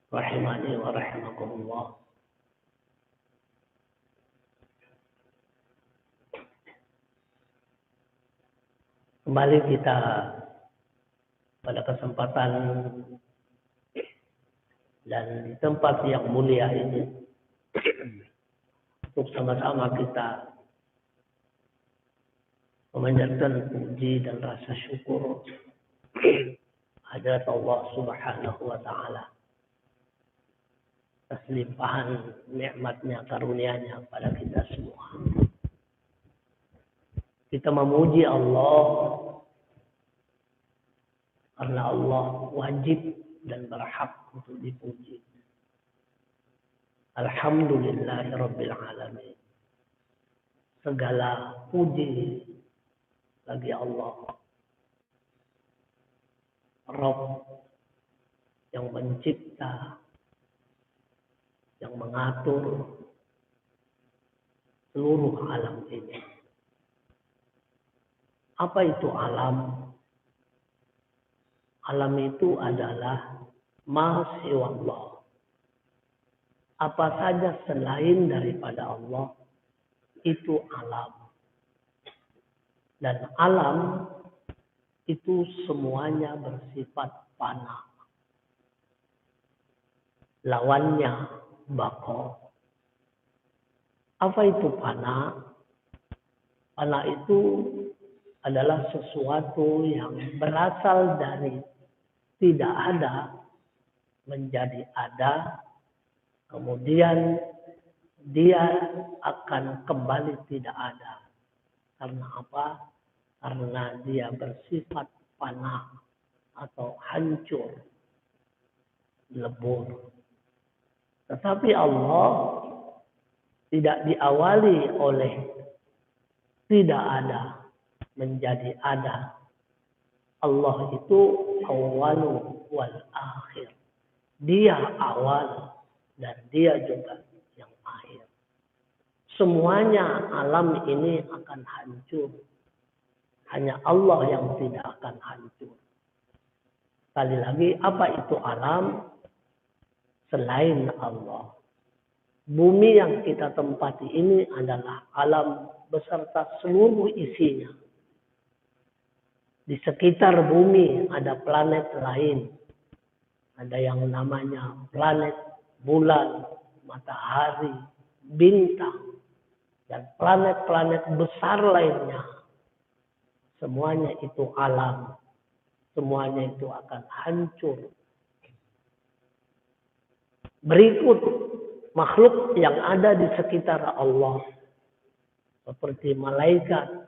Rahimani wa rahimakumullah. Kembali kita pada kesempatan dan di tempat yang mulia ini untuk sama-sama kita memanjatkan puji dan rasa syukur hadirat Allah Subhanahu wa taala atas limpahan nikmatnya, karunia-Nya pada kita semua. Kita memuji Allah karena Allah wajib dan berhak untuk dipuji. Alhamdulillahirabbil alamin. Segala puji bagi Allah, Rabb yang mencipta, yang mengatur seluruh alam ini. Apa itu alam? Alam itu adalah ma siwallah. Apa saja selain daripada Allah itu alam. Dan alam itu semuanya bersifat fana. Lawannya baqa. Apa itu fana? Fana itu adalah sesuatu yang berasal dari tidak ada menjadi ada, kemudian dia akan kembali tidak ada. Karena apa? Karena dia bersifat fana atau hancur, lebur. Tetapi Allah tidak diawali oleh tidak ada menjadi ada. Allah itu awalu wal akhir. Dia awal dan dia juga yang akhir. Semuanya alam ini akan hancur. Hanya Allah yang tidak akan hancur. Sekali lagi, apa itu alam? Selain Allah. Bumi yang kita tempati ini adalah alam beserta seluruh isinya. Di sekitar bumi ada planet lain. Ada yang namanya planet, bulan, matahari, bintang, dan planet-planet besar lainnya. Semuanya itu alam. Semuanya itu akan hancur. Berikut makhluk yang ada di sekitar Allah. Seperti malaikat,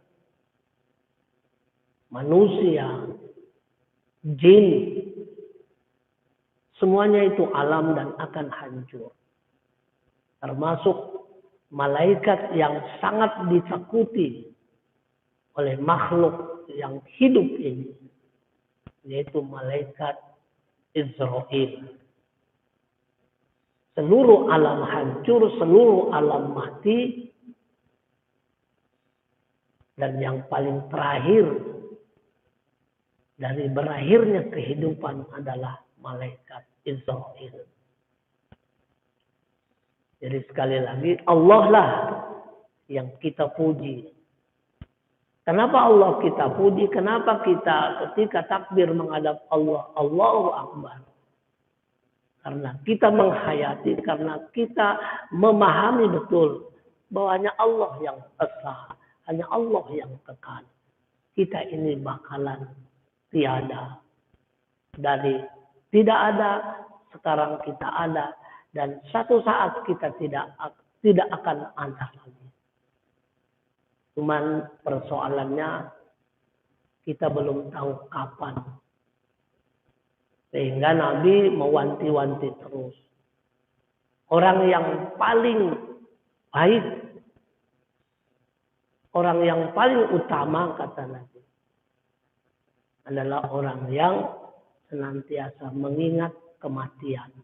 manusia, jin. Semuanya itu alam dan akan hancur. Termasuk malaikat yang sangat ditakuti oleh makhluk yang hidup ini, yaitu malaikat Israel. Seluruh alam hancur, seluruh alam mati, dan yang paling terakhir dari berakhirnya kehidupan adalah malaikat Israel. Jadi sekali lagi, Allah lah yang kita puji. Kenapa Allah kita puji? Kenapa kita ketika takbir menghadap Allah, Allahu Akbar? Karena kita menghayati, karena kita memahami betul bahwa hanya Allah yang esa, hanya Allah yang kekal. Kita ini bakalan tiada. Dari tidak ada, sekarang kita ada. Dan satu saat kita tidak akan ada lagi. Cuman persoalannya kita belum tahu kapan. Sehingga Nabi mewanti-wanti terus. Orang yang paling baik, orang yang paling utama kata Nabi, adalah orang yang senantiasa mengingat kematian.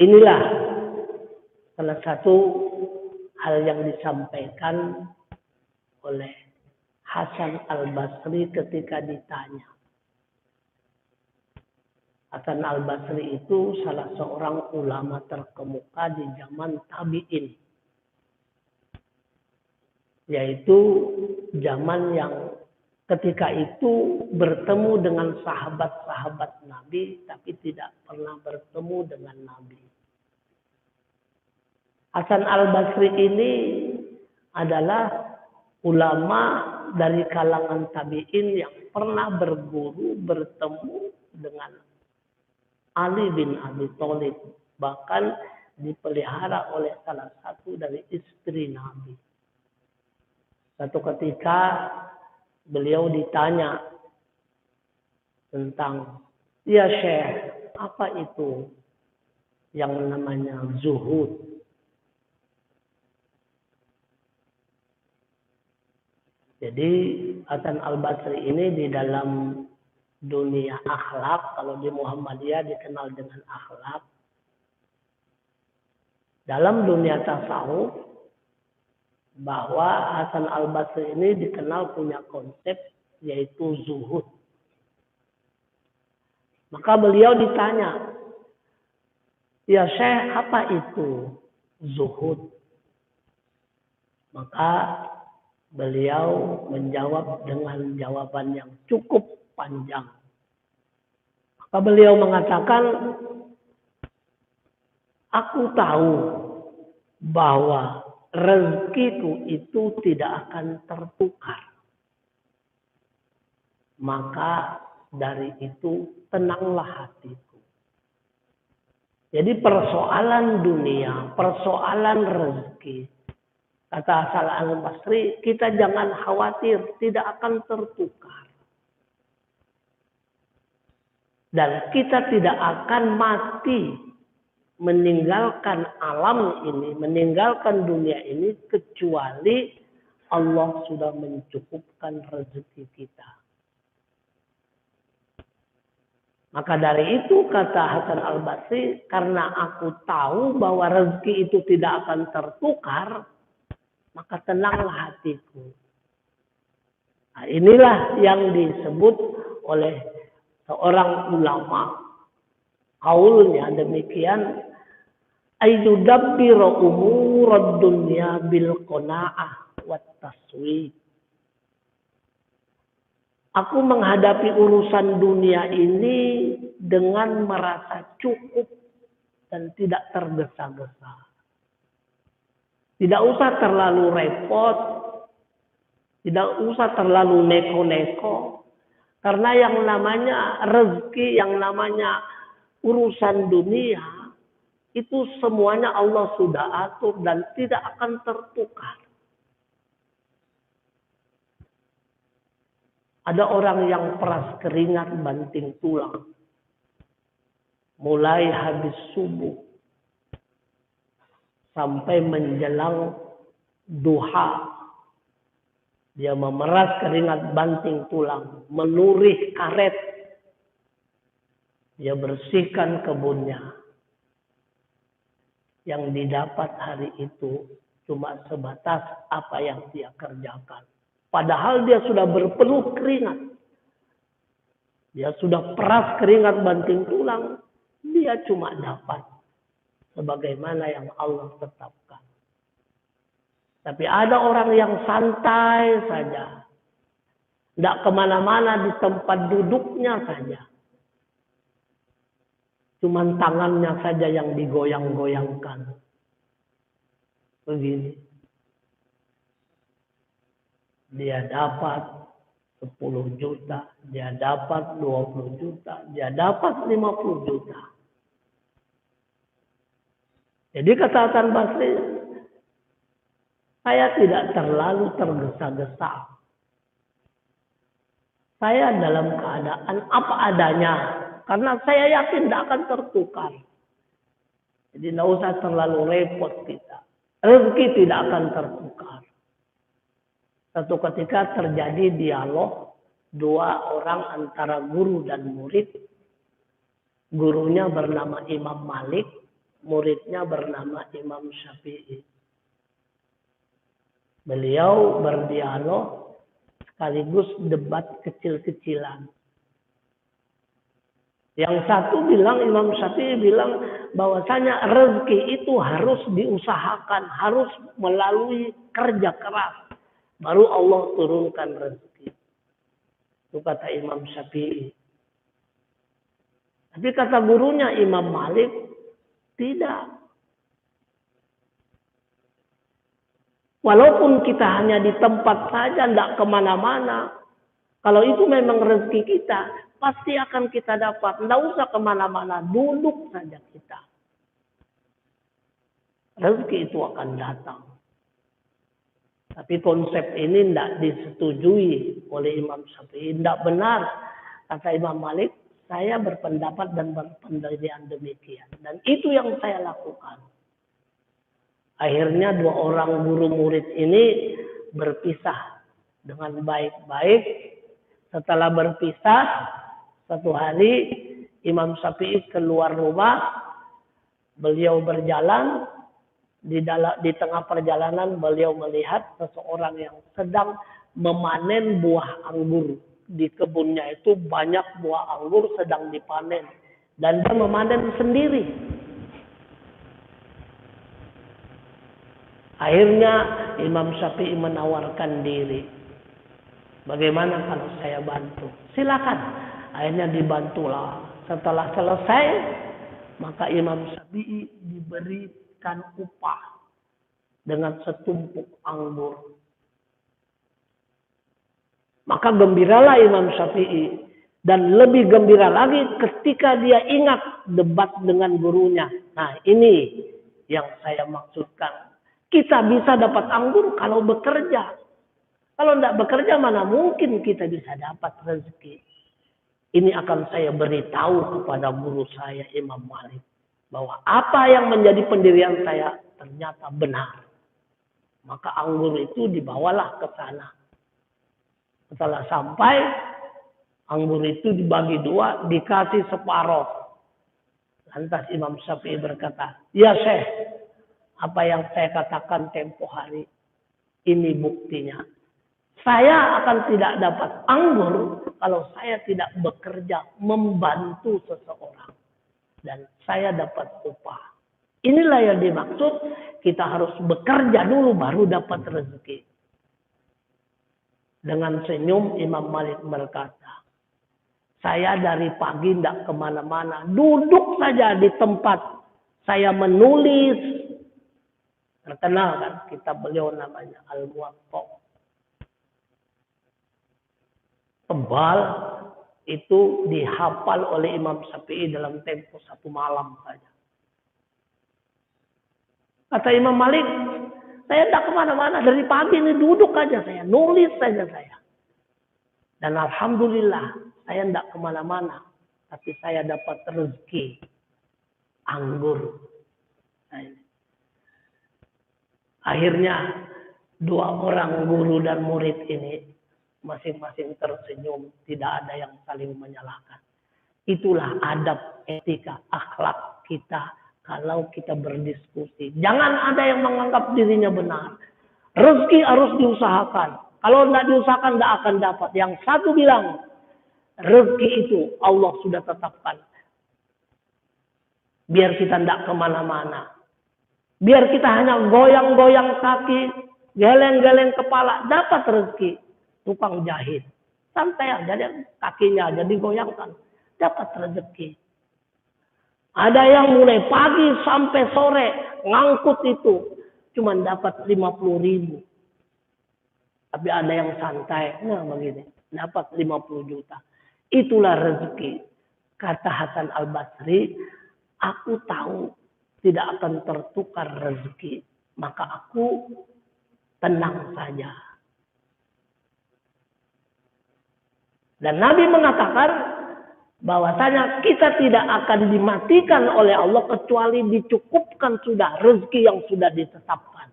Inilah salah satu hal yang disampaikan oleh Hasan al-Basri ketika ditanya. Hasan al-Basri itu salah seorang ulama terkemuka di zaman tabi'in. Yaitu zaman yang ketika itu bertemu dengan sahabat-sahabat Nabi, tapi tidak pernah bertemu dengan Nabi. Hasan al-Basri ini adalah ulama dari kalangan tabi'in yang pernah berguru, bertemu dengan Ali bin Abi Thalib. Bahkan dipelihara oleh salah satu dari istri Nabi. Satu ketika beliau ditanya tentang, ya Syekh, apa itu yang namanya zuhud? Jadi Hasan al-Basri ini di dalam dunia akhlak, kalau di Muhammadiyah dikenal dengan akhlak. Dalam dunia tasawuf, bahwa Hasan al-Basri ini dikenal punya konsep yaitu zuhud. Maka beliau ditanya, ya Syekh, apa itu zuhud? Maka beliau menjawab dengan jawaban yang cukup panjang. Maka beliau mengatakan, aku tahu bahwa rezekiku itu tidak akan tertukar. Maka dari itu tenanglah hatiku. Jadi persoalan dunia, persoalan rezeki, kata Hasan al-Basri, kita jangan khawatir, tidak akan tertukar. Dan kita tidak akan mati meninggalkan alam ini, meninggalkan dunia ini, kecuali Allah sudah mencukupkan rezeki kita. Maka dari itu kata Hasan al-Basri, karena aku tahu bahwa rezeki itu tidak akan tertukar, maka tenanglah hatiku. Nah, inilah yang disebut oleh seorang ulama. Kaulnya demikian, ayyudabbiru umurad dunya bil qanaah wat taswib. Aku menghadapi urusan dunia ini dengan merasa cukup dan tidak tergesa-gesa. Tidak usah terlalu repot, tidak usah terlalu neko-neko, karena yang namanya rezeki, yang namanya urusan dunia, itu semuanya Allah sudah atur dan tidak akan tertukar. Ada orang yang peras keringat banting tulang. Mulai habis subuh sampai menjelang duha. Dia memeras keringat banting tulang. Melurih karet. Dia bersihkan kebunnya. Yang didapat hari itu cuma sebatas apa yang dia kerjakan. Padahal dia sudah berpeluh keringat. Dia sudah peras keringat banting tulang. Dia cuma dapat sebagaimana yang Allah tetapkan. Tapi ada orang yang santai saja. Tidak kemana-mana, di tempat duduknya saja. Cuman tangannya saja yang digoyang-goyangkan. Begini. Dia dapat 10 juta, dia dapat 20 juta, dia dapat 50 juta. Jadi kata Hasan Basri, saya tidak terlalu tergesa-gesa. Saya dalam keadaan apa adanya, karena saya yakin tidak akan tertukar. Jadi tidak usah terlalu repot kita. Rezeki tidak akan tertukar. Satu ketika terjadi dialog dua orang antara guru dan murid. Gurunya bernama Imam Malik, muridnya bernama Imam Syafi'i. Beliau berdialog, sekaligus debat kecil-kecilan. Yang satu bilang, Imam Syafi'i bilang bahwasanya rezeki itu harus diusahakan, harus melalui kerja keras. Baru Allah turunkan rezeki. Itu kata Imam Syafi'i. Tapi kata gurunya Imam Malik, tidak. Walaupun kita hanya di tempat saja, tidak kemana-mana. Kalau itu memang rezeki kita, pasti akan kita dapat. Tidak usah kemana-mana, duduk saja kita. Rezeki itu akan datang. Tapi konsep ini tidak disetujui oleh Imam Syafi'i. Tidak benar. Kata Imam Malik, saya berpendapat dan berpendirian demikian. Dan itu yang saya lakukan. Akhirnya dua orang guru murid ini berpisah dengan baik-baik. Setelah berpisah, satu hari Imam Syafi'i keluar rumah. Beliau berjalan. Di tengah perjalanan beliau melihat seseorang yang sedang memanen buah anggur. Di kebunnya itu banyak buah anggur sedang dipanen. Dan dia memanen sendiri. Akhirnya Imam Syafi'i menawarkan diri. Bagaimana kalau saya bantu? Silakan. Akhirnya dibantulah. Setelah selesai, maka Imam Syafi'i diberikan upah dengan setumpuk anggur. Maka gembiralah Imam Syafi'i. Dan lebih gembira lagi ketika dia ingat debat dengan gurunya. Nah, ini yang saya maksudkan. Kita bisa dapat anggur kalau bekerja. Kalau tidak bekerja, mana mungkin kita bisa dapat rezeki. Ini akan saya beritahu kepada guru saya, Imam Malik. Bahwa apa yang menjadi pendirian saya ternyata benar. Maka anggur itu dibawalah ke sana. Setelah sampai, anggur itu dibagi dua, dikasih separuh. Lantas Imam Syafi'i berkata, ya Syekh, apa yang saya katakan tempo hari, ini buktinya. Saya akan tidak dapat anggur kalau saya tidak bekerja membantu seseorang. Dan saya dapat upah. Inilah yang dimaksud, kita harus bekerja dulu baru dapat rezeki. Dengan senyum Imam Malik berkata, saya dari pagi tidak kemana-mana. Duduk saja di tempat. Saya menulis. Terkenal kan kitab beliau namanya Al-Muwatta. Tebal itu dihafal oleh Imam Syafi'i dalam tempo 1 malam saja. Kata Imam Malik, saya tidak kemana-mana. Dari pagi ini duduk aja saya. Nulis saja saya. Dan Alhamdulillah saya tidak kemana-mana. Tapi saya dapat rezeki. Anggur. Akhirnya 2 orang guru dan murid ini masing-masing tersenyum. Tidak ada yang saling menyalahkan. Itulah adab, etika, akhlak kita. Kalau kita berdiskusi. Jangan ada yang menganggap dirinya benar. Rezeki harus diusahakan. Kalau tidak diusahakan tidak akan dapat. Yang satu bilang. Rezeki itu Allah sudah tetapkan. Biar kita tidak kemana-mana. Biar kita hanya goyang-goyang kaki. Geleng-geleng kepala. Dapat rezeki. Tukang jahit. Santai aja. Kakinya aja digoyangkan. Dapat rezeki. Ada yang mulai pagi sampai sore. Ngangkut itu. Cuma dapat 50.000. Tapi ada yang santai. Nah begini. Dapat 50 juta. Itulah rezeki. Kata Hasan Al-Basri. Aku tahu. Tidak akan tertukar rezeki. Maka aku tenang saja. Dan Nabi mengatakan bahwasanya kita tidak akan dimatikan oleh Allah kecuali dicukupkan sudah rezeki yang sudah ditetapkan.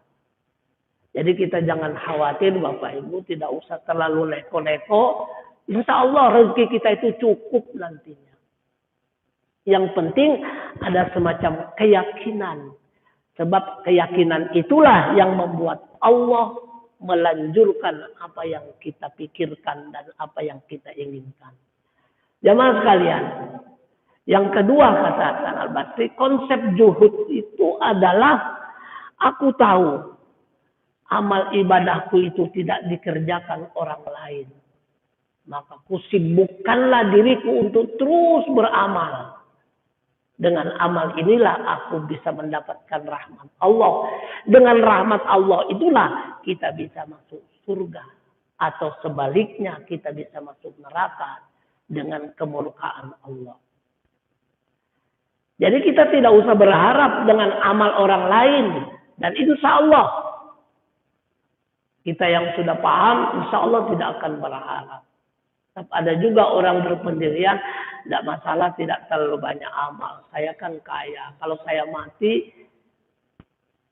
Jadi kita jangan khawatir Bapak Ibu, tidak usah terlalu neko-neko. Insya Allah rezeki kita itu cukup nantinya. Yang penting ada semacam keyakinan. Sebab keyakinan itulah yang membuat Allah melanjutkan apa yang kita pikirkan dan apa yang kita inginkan. Jamaah sekalian, yang kedua kata Hasan Al-Basri, konsep zuhud itu adalah aku tahu amal ibadahku itu tidak dikerjakan orang lain. Maka kusibukkanlah diriku untuk terus beramal. Dengan amal inilah aku bisa mendapatkan rahmat Allah. Dengan rahmat Allah itulah kita bisa masuk surga. Atau sebaliknya kita bisa masuk neraka dengan kemurkaan Allah. Jadi kita tidak usah berharap dengan amal orang lain. Dan insya Allah kita yang sudah paham insya Allah tidak akan berharap. Tapi ada juga orang berpendirian, tidak masalah tidak terlalu banyak amal. Saya kan kaya. Kalau saya mati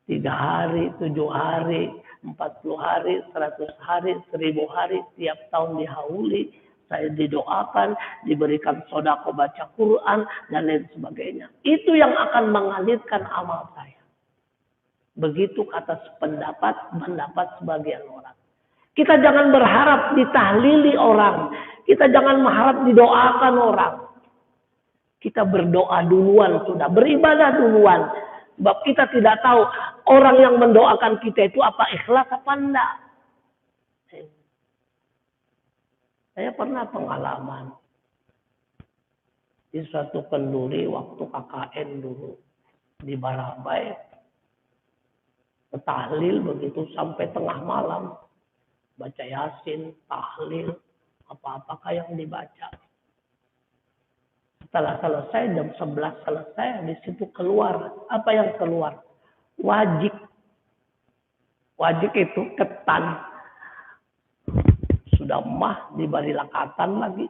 3 hari, 7 hari, 40 hari, 100 hari, 1000 hari, tiap tahun dihauli. Saya didoakan, diberikan sodako baca Quran, dan lain sebagainya. Itu yang akan mengalirkan amal saya. Begitu kata pendapat sebagian orang. Kita jangan berharap ditahlili orang. Kita jangan mengharap didoakan orang. Kita berdoa duluan sudah. Beribadah duluan. Sebab kita tidak tahu orang yang mendoakan kita itu apa ikhlas apa enggak. Saya pernah pengalaman. Di suatu kenduri waktu KKN dulu. Di Barabai. Tahlil begitu sampai tengah malam. Baca Yasin, tahlil, apa-apakah yang dibaca. Setelah selesai, jam 11 selesai, di situ keluar. Apa yang keluar? Wajib. Wajib itu ketan. Sudah mah diberi lakatan lagi.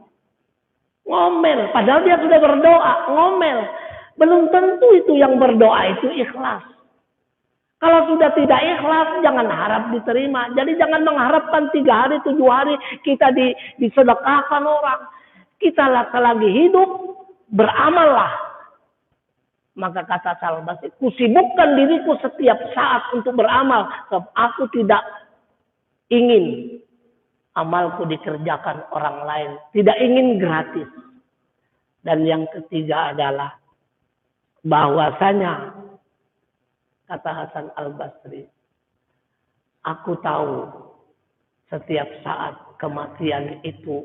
Ngomel. Padahal dia sudah berdoa. Ngomel. Belum tentu itu yang berdoa itu ikhlas. Kalau sudah tidak ikhlas, jangan harap diterima. Jadi jangan mengharapkan 3 hari, 7 hari kita disedekahkan orang. Kita selagi hidup, beramallah. Maka kata Al-Basri, kusibukkan diriku setiap saat untuk beramal. Sebab aku tidak ingin amalku dikerjakan orang lain. Tidak ingin gratis. Dan yang ketiga adalah bahwasanya kata Hasan Al-Basri, aku tahu setiap saat kematian itu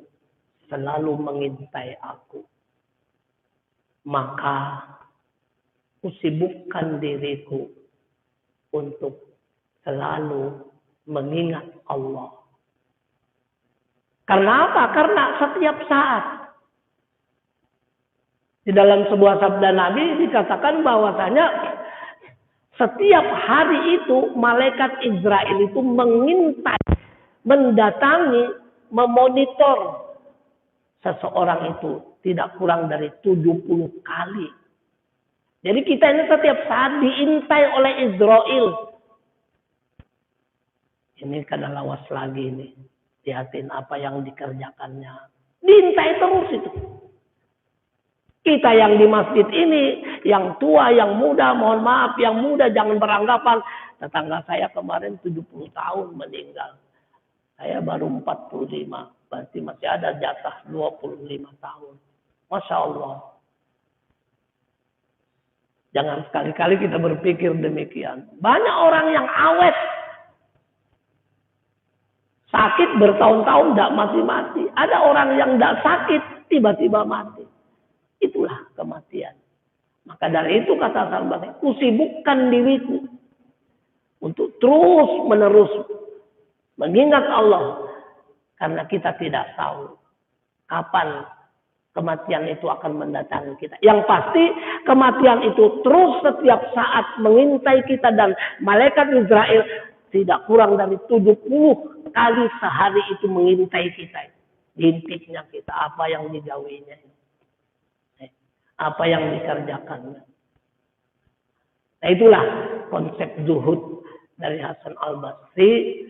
selalu mengintai aku. Maka kusibukkan diriku untuk selalu mengingat Allah. Karena apa? Karena setiap saat. Di dalam sebuah sabda Nabi dikatakan bahwasanya setiap hari itu malaikat Israel itu mengintai, mendatangi, memonitor seseorang itu tidak kurang dari 70 kali. Jadi kita ini setiap saat diintai oleh Israel. Ini kadang lawas lagi ini. Lihatin apa yang dikerjakannya. Diintai terus itu. Kita yang di masjid ini, yang tua, yang muda, mohon maaf, yang muda jangan beranggapan. Tetangga saya kemarin 70 tahun meninggal. Saya baru 45. Berarti masih ada jatah 25 tahun. Masya Allah. Jangan sekali-kali kita berpikir demikian. Banyak orang yang awet. Sakit bertahun-tahun tidak mati-mati. Ada orang yang tidak sakit, tiba-tiba mati. Itulah kematian. Maka dari itu kata Al-Basri, kusibukkan diriku untuk terus menerus mengingat Allah. Karena kita tidak tahu kapan kematian itu akan mendatangi kita. Yang pasti kematian itu terus setiap saat mengintai kita. Dan malaikat Israel tidak kurang dari 70 kali sehari itu mengintai kita. Diintiknya kita, apa yang digawinya. Apa yang dikerjakannya. Nah itulah konsep zuhud dari Hasan Al-Basri.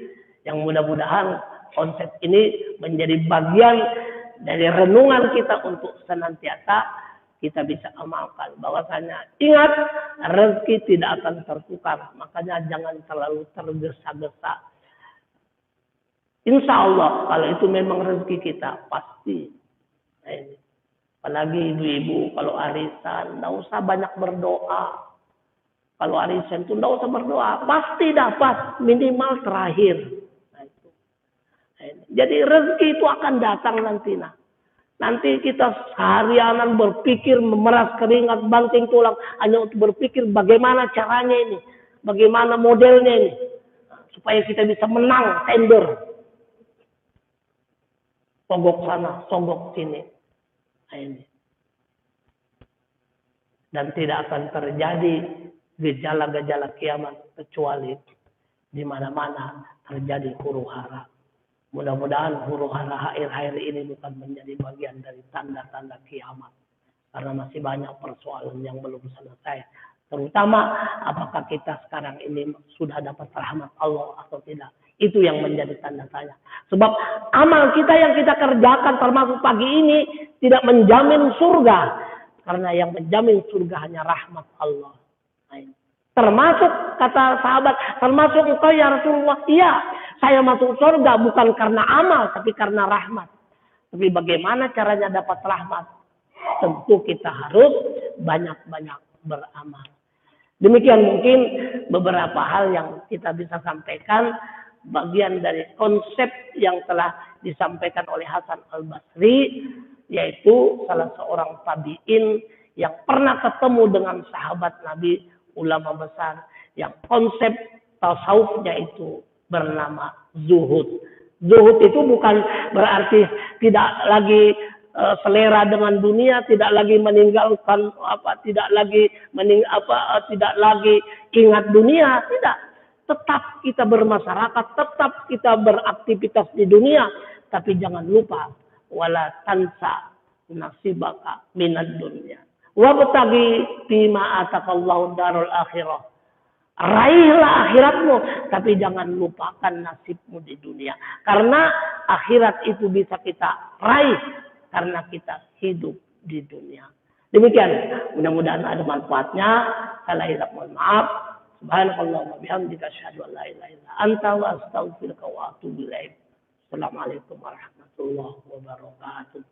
Yang mudah-mudahan konsep ini menjadi bagian dari renungan kita untuk senantiasa kita bisa amalkan. Bahwasanya ingat rezeki tidak akan tertukar. Makanya jangan terlalu tergesa-gesa Insya Allah kalau itu memang rezeki kita pasti. Nah, ini. Apalagi ibu-ibu kalau arisan, tidak usah banyak berdoa. Kalau arisan itu tidak usah berdoa, pasti dapat minimal terakhir. Nah, itu. Nah, ini. Jadi rezeki itu akan datang nanti. Nanti kita seharianan berpikir, memeras keringat, banting tulang hanya untuk berpikir bagaimana caranya ini, bagaimana modelnya ini, supaya kita bisa menang tender. Sogok sana, sogok sini. Nah, ini. Dan tidak akan terjadi gejala-gejala kiamat kecuali di mana-mana terjadi huru hara. Mudah-mudahan huru hara akhir-akhir ini bukan menjadi bagian dari tanda-tanda kiamat. Karena masih banyak persoalan yang belum selesai. Terutama apakah kita sekarang ini sudah dapat rahmat Allah atau tidak. Itu yang menjadi tanda tanya. Sebab amal kita yang kita kerjakan termasuk pagi ini tidak menjamin surga. Karena yang menjamin surga hanya rahmat Allah. Termasuk kata sahabat, termasuk engkau ya Rasulullah. Iya, saya masuk surga bukan karena amal, tapi karena rahmat. Tapi bagaimana caranya dapat rahmat? Tentu kita harus banyak-banyak beramal. Demikian mungkin beberapa hal yang kita bisa sampaikan. Bagian dari konsep yang telah disampaikan oleh Hasan Al-Basri. Yaitu salah seorang tabi'in yang pernah ketemu dengan sahabat Nabi, ulama besar. Yang konsep tasawufnya itu bernama zuhud. Zuhud itu bukan berarti tidak lagi selera dengan dunia, tidak lagi meninggalkan tidak lagi ingat dunia, tidak. Tetap kita bermasyarakat, tetap kita beraktivitas di dunia, tapi jangan lupa wala tansa nasibaka minad dunya. Wabtaghi fima atakallahu darul akhirah. Raihlah akhiratmu, tapi jangan lupakan nasibmu di dunia. Karena akhirat itu bisa kita raih karena kita hidup di dunia. Demikian, mudah-mudahan ada manfaatnya. Salah hilaf mohon maaf. Subhanallah wa bihamdika asyhadu an la ilaha illa anta wa astaghfiruka wa atubu ilaik. Assalamualaikum warahmatullahi wabarakatuh.